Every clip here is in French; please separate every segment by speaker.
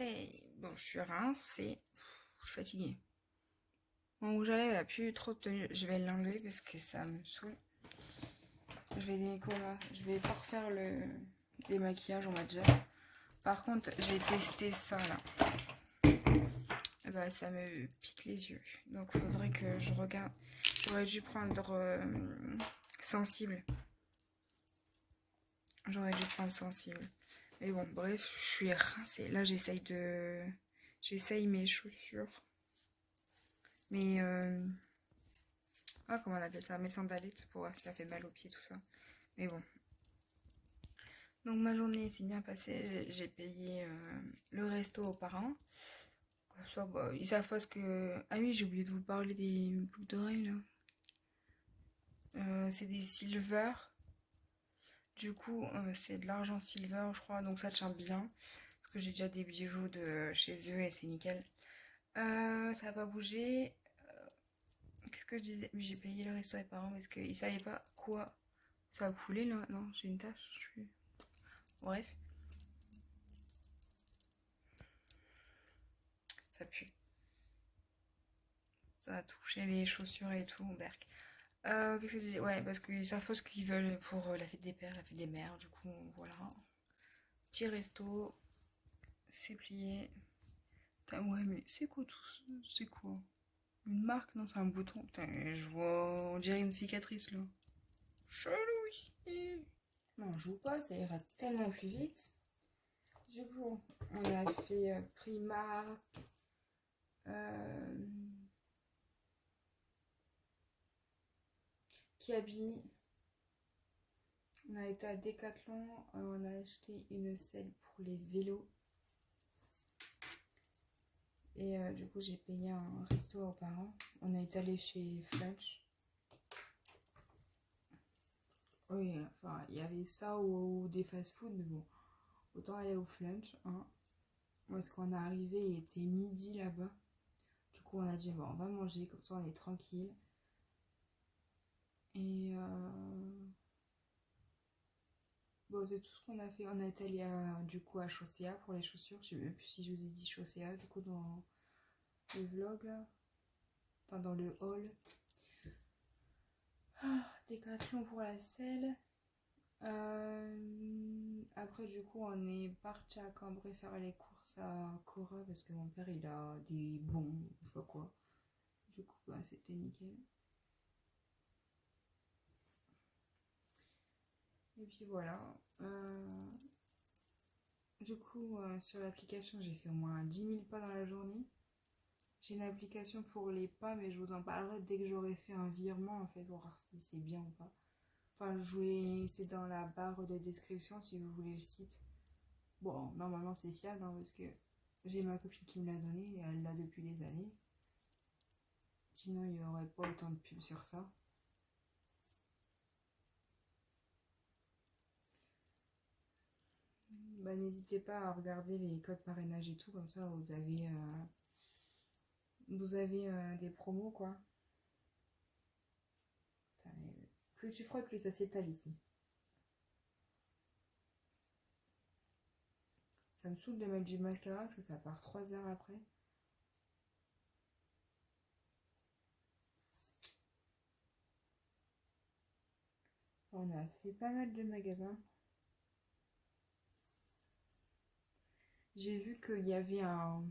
Speaker 1: Hey, bon, je suis rincée, je suis fatiguée. Mon rouge à lèvres a plus trop de tenue. Je vais l'enlever parce que ça me saoule. Je vais pas refaire le démaquillage, on va dire. Par contre, j'ai testé ça là. Et bah, ça me pique les yeux. Donc, faudrait que je regarde. J'aurais dû prendre sensible. J'aurais dû prendre sensible. Mais bon, bref, je suis rincée. Là, j'essaye mes chaussures. Mais comment on appelle ça? Mes sandalettes pour voir si ça fait mal aux pieds, tout ça. Mais bon. Donc ma journée s'est bien passée. J'ai payé le resto aux parents. Comme ça, bah, ils savent pas ce que... Ah oui, j'ai oublié de vous parler des boucles d'oreilles, là. C'est des silver. Du coup, c'est de l'argent silver, je crois. Donc ça tient bien. Parce que j'ai déjà des bijoux de chez eux et c'est nickel. Ça va pas bouger. Qu'est-ce que je disais? Oui, j'ai payé le resto aux parents parce qu'ils savaient pas quoi. Ça a coulé là? Non, j'ai une tache. Bref, ça pue. Ça a touché les chaussures et tout, berk. Qu'est-ce que j'ai dit? Ouais, parce qu'ils savent pas ce qu'ils veulent pour la fête des pères, la fête des mères. Du coup, voilà. Petit resto, c'est plié. Putain, ouais, mais c'est quoi tout ça? C'est quoi? Une marque? Non, c'est un bouton. Putain, je vois. On dirait une cicatrice là. Chelou ici. Non, je joue pas, ça ira tellement plus vite. Du coup, on a fait Primark. Kiabi. On a été à Decathlon, on a acheté une selle pour les vélos. Et du coup, j'ai payé un resto aux parents. On est allé chez Flunch. Oui, enfin, il y avait ça ou des fast-food, mais bon, autant aller au Flunch. Hein. Parce qu'on est arrivé, il était midi là-bas. Du coup, on a dit, bon, on va manger, comme ça on est tranquille. Et bon, c'est tout ce qu'on a fait. On est allé du coup à Chaussea pour les chaussures. Je sais même plus si je vous ai dit Chaussea, du coup, dans le vlog là. Enfin, dans le haul. Décathlon pour la selle. Après, du coup, on est parti à Cambrai faire les courses à Cora parce que mon père il a des bons, je sais pas quoi. Du coup, bah, c'était nickel. Et puis voilà. Du coup, sur l'application, j'ai fait au moins 10 000 pas dans la journée. J'ai une application pour les pas, mais je vous en parlerai dès que j'aurai fait un virement en fait pour voir si c'est bien ou pas. Enfin, c'est dans la barre de description si vous voulez le site. Bon, normalement c'est fiable hein, parce que j'ai ma copine qui me l'a donné et elle l'a depuis des années. Sinon, il n'y aurait pas autant de pubs sur ça. Bah, n'hésitez pas à regarder les codes parrainage et tout, comme ça vous avez des promos quoi. Putain, plus tu frottes, plus ça s'étale ici. Ça me saoule de mettre du mascara parce que ça part 3 heures après. On a fait pas mal de magasins. J'ai vu qu'il y avait un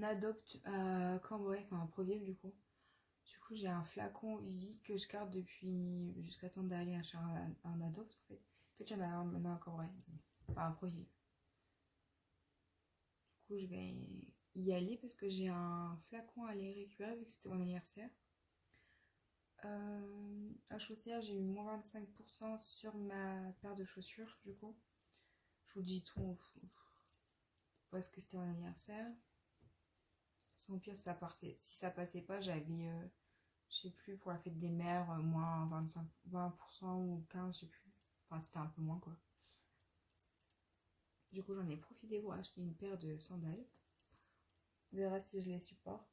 Speaker 1: Adopt à Cambrai, enfin à Proviel du coup. Du coup, j'ai un flacon vide que je garde depuis jusqu'à temps d'aller acheter un Adopt en fait. En fait, j'en ai un maintenant à Cambrai, enfin à Proviel. Du coup, je vais y aller parce que j'ai un flacon à aller récupérer vu que c'était mon anniversaire. À Chaussée, j'ai eu moins 25% sur ma paire de chaussures du coup. Je vous dis tout parce que c'était mon anniversaire. Sans pire, si ça passait pas, j'avais, je sais plus, pour la fête des mères, moins 20% ou 15%, je sais plus. Enfin, c'était un peu moins quoi. Du coup, j'en ai profité pour acheter une paire de sandales. On verra si je les supporte.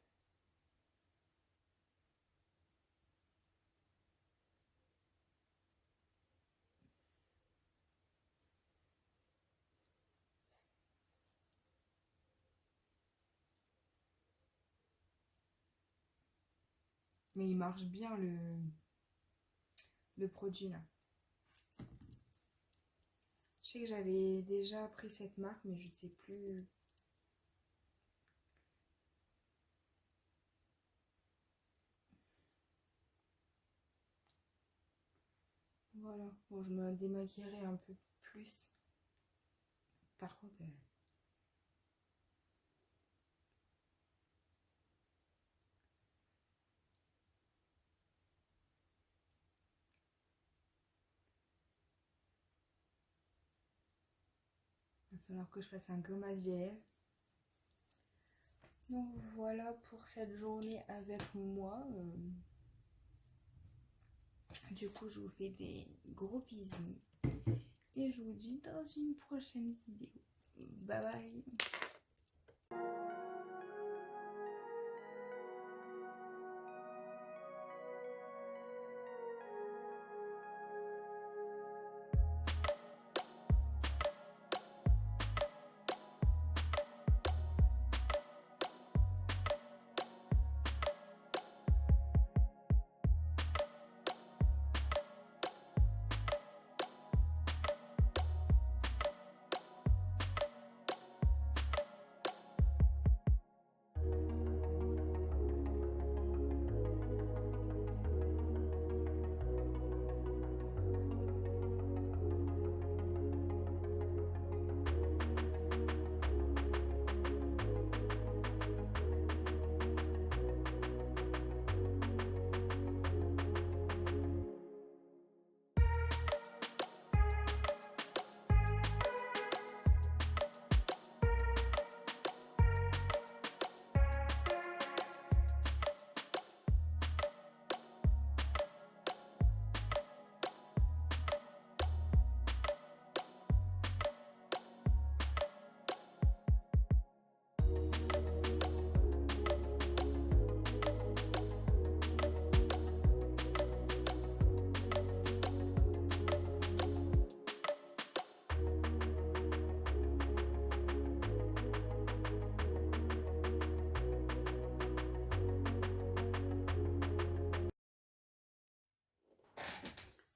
Speaker 1: Mais il marche bien le produit là. Je sais que j'avais déjà pris cette marque, mais je ne sais plus. Voilà. Bon, je me démaquillerai un peu plus. Par contre, il va falloir que je fasse un gommage des lèvres. Donc voilà pour cette journée avec moi. Du coup, je vous fais des gros bisous. Et je vous dis dans une prochaine vidéo. Bye bye.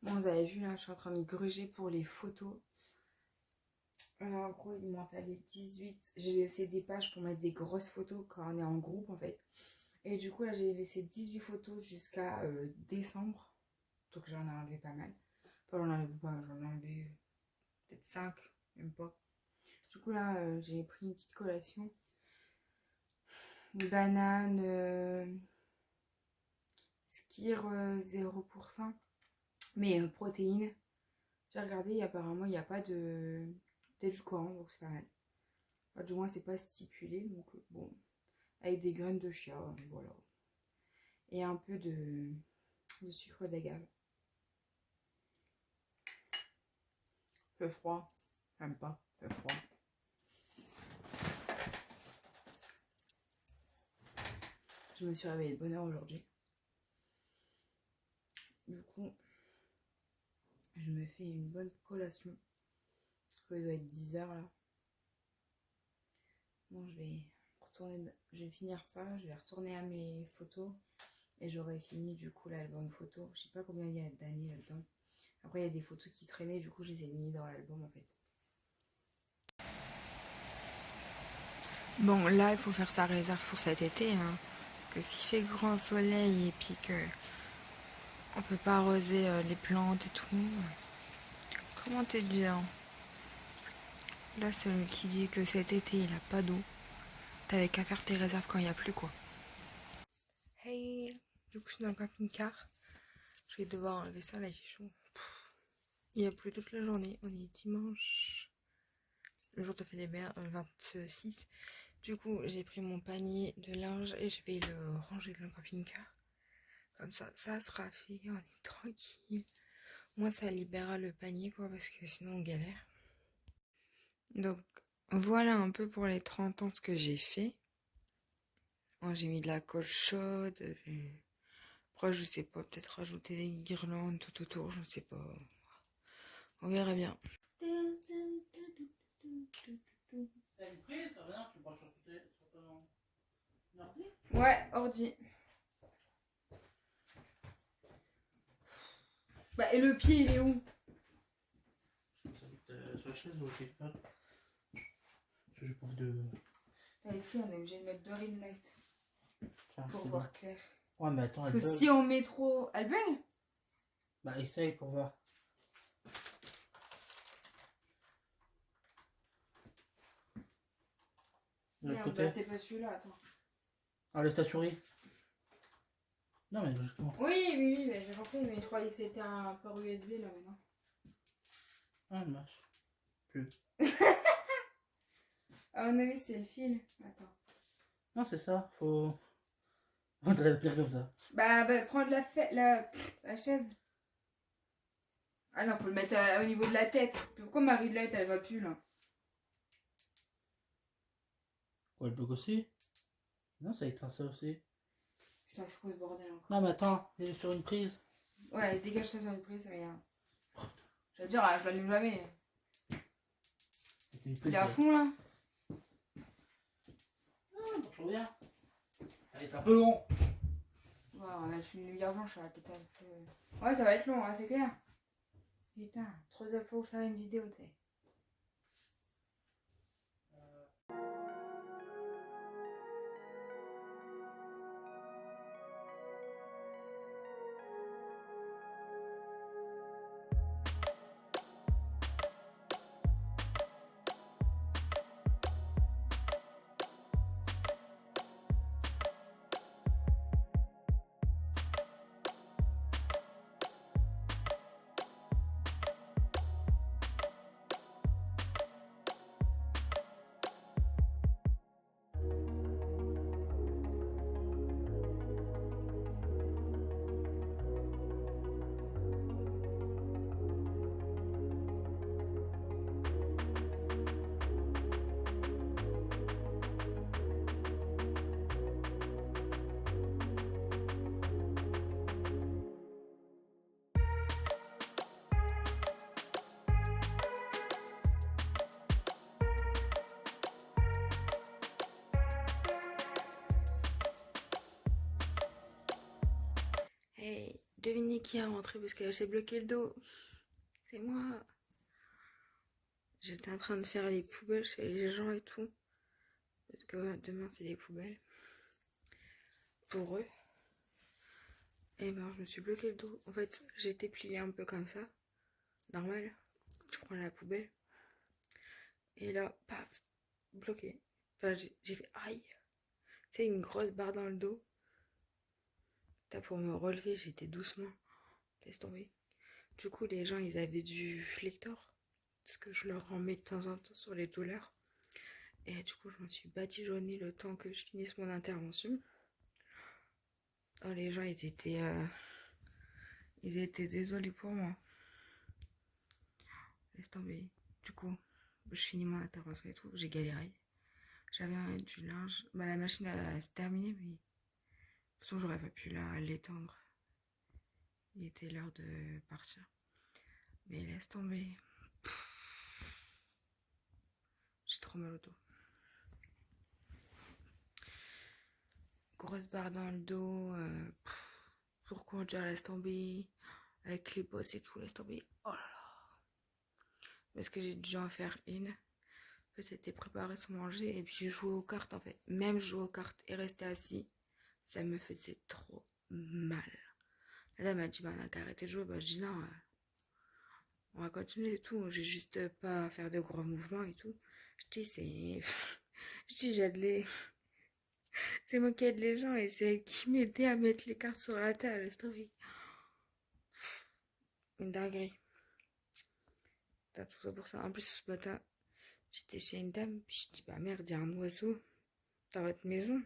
Speaker 1: Bon, vous avez vu là, je suis en train de gruger pour les photos. En gros, il m'en fallait 18. J'ai laissé des pages pour mettre des grosses photos quand on est en groupe en fait. Et du coup, là, j'ai laissé 18 photos jusqu'à décembre. Donc j'en ai enlevé pas mal. Enfin, j'en ai enlevé peut-être 5, même pas. Du coup, là, j'ai pris une petite collation. Une banane, Skir 0%. Mais protéines. J'ai regardé et apparemment, il n'y a pas d'édulcorant, donc c'est pas mal. Enfin, du moins, c'est pas stipulé. Donc, bon, avec des graines de chia, voilà. Et un peu de sucre d'agave. Fait froid. J'aime pas. Fait froid. Je me suis réveillée de bonne heure aujourd'hui. Du coup, je me fais une bonne collation. Parce qu'il doit être 10 h là. Bon, je vais finir ça. Je vais retourner à mes photos. Et j'aurai fini du coup l'album photo. Je sais pas combien il y a d'années là-dedans. Après, il y a des photos qui traînaient. Du coup, je les ai mis dans l'album en fait. Bon, là, il faut faire sa réserve pour cet été. Hein. Que s'il fait grand soleil et puis que on peut pas arroser les plantes et tout. Comment te dire? Là, celui qui dit que cet été, il a pas d'eau. T'avais qu'à faire tes réserves quand il n'y a plus, quoi. Hey! Du coup, je suis dans le camping-car. Je vais devoir enlever ça, là, il fait chaud. Il y a plu toute la journée. On est dimanche. Le jour de fête des mères, le 26. Du coup, j'ai pris mon panier de linge et je vais le ranger dans le camping-car. Comme ça sera fait. On est tranquille. Moi, ça libérera le panier, quoi, parce que sinon, on galère. Donc, voilà un peu pour les 30 ans ce que j'ai fait. Oh, j'ai mis de la colle chaude. Après, je sais pas, peut-être rajouter des guirlandes tout autour, je sais pas. On verra bien.
Speaker 2: T'as une prise? Non, tu branches sur ton ordi?
Speaker 1: Ouais, ordi. Bah, et le pied, il est où?
Speaker 2: Je pense que ça va être sur la chaise ou quelque part. Parce que j'ai pas envie de.
Speaker 1: Ah, ici, on est obligé de mettre de ring light
Speaker 2: Tiens,
Speaker 1: pour
Speaker 2: c'est
Speaker 1: voir
Speaker 2: bon.
Speaker 1: clair.
Speaker 2: Ouais, mais attends, elle
Speaker 1: Parce que
Speaker 2: bug.
Speaker 1: si on met trop. Elle bug?
Speaker 2: Bah, essaye pour voir. De l'autre
Speaker 1: Merde,
Speaker 2: côté.
Speaker 1: bah, c'est pas celui-là, attends.
Speaker 2: Enlève ta souris. Non, mais justement.
Speaker 1: Oui, bah, j'ai compris, mais je croyais que c'était un port USB là maintenant.
Speaker 2: Ah, elle marche.
Speaker 1: À mon avis, c'est le fil. Attends.
Speaker 2: Non, c'est ça. Faut. On devrait le dire comme ça.
Speaker 1: Bah prendre la chaise. Ah non, faut le mettre au niveau de la tête. Pourquoi Marie-Laite, elle va plus là?
Speaker 2: Quoi, elle bug aussi? Non, ça éteint ça aussi.
Speaker 1: Putain, c'est quoi ce bordel encore?
Speaker 2: Non, mais attends, il est sur une prise.
Speaker 1: Ouais, dégage ça sur une prise, ça va rien. Je veux dire, je l'allume jamais. Il est à fond là?
Speaker 2: Ah, marche bien. Elle est un peu long.
Speaker 1: Ouais, on va mettre une lumière blanche, ça va peut-être un peu. Ouais, ça va être long, hein, c'est clair. Putain, trop de pour faire une vidéo, tu sais. Hey, devinez qui est rentré parce qu'elle s'est bloqué le dos. C'est moi. J'étais en train de faire les poubelles chez les gens et tout. Parce que demain, c'est les poubelles. Pour eux. Et ben, je me suis bloqué le dos. En fait, j'étais pliée un peu comme ça. Normal. Tu prends la poubelle. Et là, paf, bloqué. Enfin, j'ai fait aïe. C'est une grosse barre dans le dos. T'as pour me relever, j'étais doucement. Laisse tomber. Du coup, les gens, ils avaient du Flector. Parce que je leur en mets de temps en temps sur les douleurs. Et du coup, je me suis badigeonnée le temps que je finisse mon intervention. Oh, les gens, ils étaient désolés pour moi. Laisse tomber. Du coup, je finis mon intervention et tout. J'ai galéré. J'avais du linge. Bah, la machine a terminé, mais de toute façon, j'aurais pas pu l'étendre. Il était l'heure de partir. Mais laisse tomber. J'ai trop mal au dos. Grosse barre dans le dos. Pour conduire, laisse tomber. Avec les bosses et tout, laisse tomber. Oh là là. Parce que j'ai dû en faire une. En fait, c'était préparé sans manger. Et puis, je jouais aux cartes en fait. Même jouer aux cartes et rester assis, ça me faisait trop mal. La dame m'a dit, bah, on a qu'à arrêter de jouer. Bah, je dis non, on va continuer et tout. J'ai juste pas à faire de gros mouvements et tout. Je dis, je dis, j'aide les. C'est moi qui aide les gens et c'est elle qui m'aidait à mettre les cartes sur la table. C'est trop une dinguerie. T'as tout ça pour ça. En plus, ce matin, j'étais chez une dame. Puis je dis, bah merde, il y a un oiseau dans votre maison.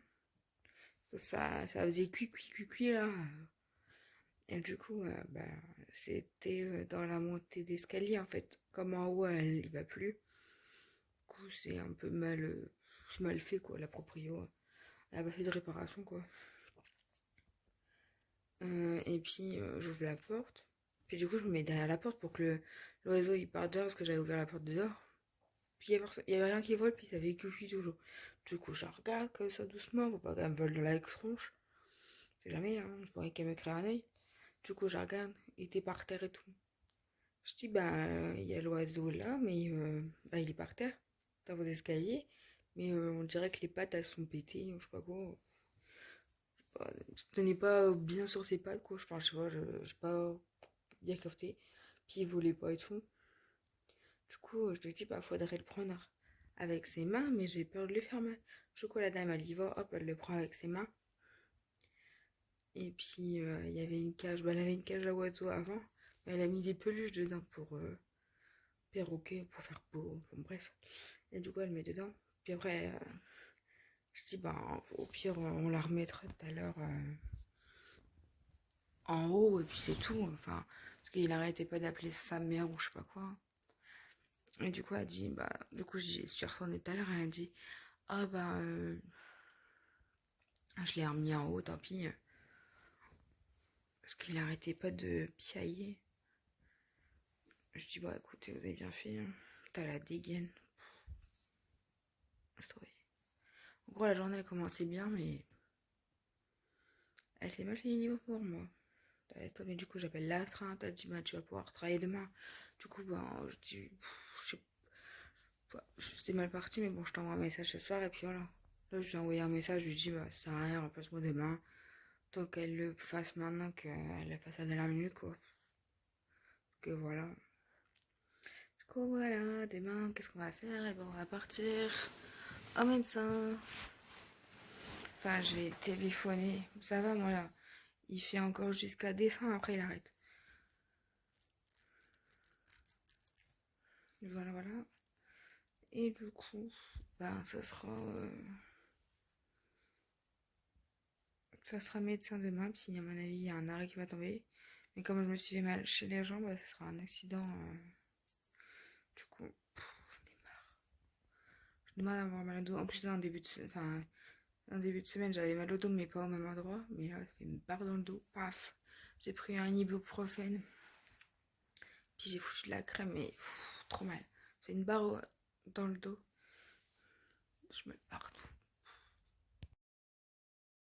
Speaker 1: Ça faisait cuit là. Et du coup, bah, c'était dans la montée d'escalier en fait. Comme en haut, elle y va plus. Du coup, c'est un peu mal fait quoi, la proprio. Elle a pas fait de réparation quoi. Et puis, j'ouvre la porte. Puis du coup, je me mets derrière la porte pour que l'oiseau il parte dehors parce que j'avais ouvert la porte de dehors. Puis il y avait rien qui vole, puis ça avait cuit toujours. Du coup, je regarde comme ça doucement, faut pas qu'elle me vole dans la tronche. C'est jamais, hein, je pourrais qu'elle me crée un œil. Du coup, je regarde, il était par terre et tout. Je dis, bah, il y a l'oiseau là, mais bah, il est par terre, dans vos escaliers. Mais on dirait que les pattes, elles sont pétées, ou je sais pas quoi. Bah, il se tenait pas bien sur ses pattes, quoi. Enfin, je sais pas, j'ai pas bien capté. Puis il volait pas et tout. Du coup, je lui dis, bah, faudrait le prendre avec ses mains, mais j'ai peur de lui faire mal. Du coup, la dame, elle y va, hop, elle le prend avec ses mains. Et puis, il y avait une cage, bah, elle avait une cage à oiseaux avant, mais elle a mis des peluches dedans pour perroquet, pour faire beau, bon, bref. Et du coup, elle met dedans. Puis après, je dis, bah, au pire, on la remettra tout à l'heure en haut, et puis c'est tout. Enfin, parce qu'il arrêtait pas d'appeler sa mère ou je sais pas quoi. Et du coup, elle dit, bah, du coup, j'y suis retournée tout à l'heure, et elle me dit, ah, bah, je l'ai remis en haut, tant pis. Parce qu'il arrêtait pas de piailler. Je dis, bah, écoutez, vous avez bien fait. Hein. T'as la dégaine. Je trouvais. En gros, la journée, elle commençait bien, mais elle s'est mal fini niveau pour moi. Mais du coup, j'appelle l'astreinte. Elle dit, bah, tu vas pouvoir travailler demain. Du coup, bah, je dis, je sais pas, c'était mal parti, mais bon, je t'envoie un message ce soir, et puis voilà. Là, je lui ai envoyé un message, je lui dis, bah, ça sert à rien, remplace-moi demain. Tant qu'elle le fasse maintenant, qu'elle le fasse à la dernière minute, quoi. Que voilà. Du coup, voilà, demain, qu'est-ce qu'on va faire? Et ben, on va partir au médecin. Enfin, je vais téléphoner. Ça va, moi, là. Il fait encore jusqu'à décembre, après, il arrête. Voilà, voilà. Et du coup, ben, ça sera médecin demain, puis à mon avis, il y a un arrêt qui va tomber. Mais comme je me suis fait mal chez les jambes, bah, ça sera un accident. Du coup, j'ai du mal à avoir mal au dos. En plus, en début de semaine, j'avais mal au dos, mais pas au même endroit. Mais là, ça fait une barre dans le dos. Paf. J'ai pris un ibuprofène. Puis j'ai foutu de la crème, mais trop mal. C'est une barre dans le dos. Je me le partout.